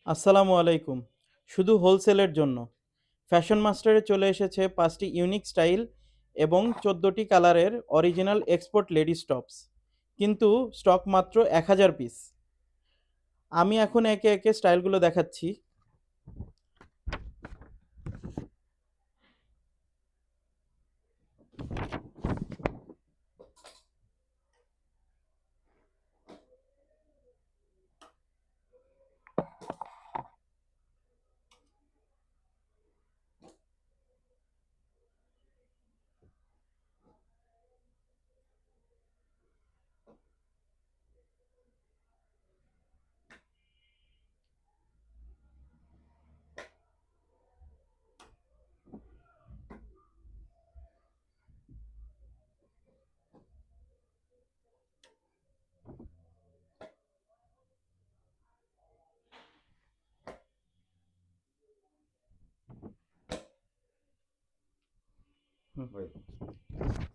আসসালামু আলাইকুম। শুধু হোলসেলের জন্য। ফ্যাশন মাস্টারে চলে এসেছে ৫টি ইউনিক স্টাইল এবং ১৪টি কালারের অরিজিনাল এক্সপোর্ট লেডিস টপস। কিন্তু স্টক মাত্র ১,০০০ পিস। আমি এখন একে, একে স্টাইলগুলো দেখাচ্ছি। হুম।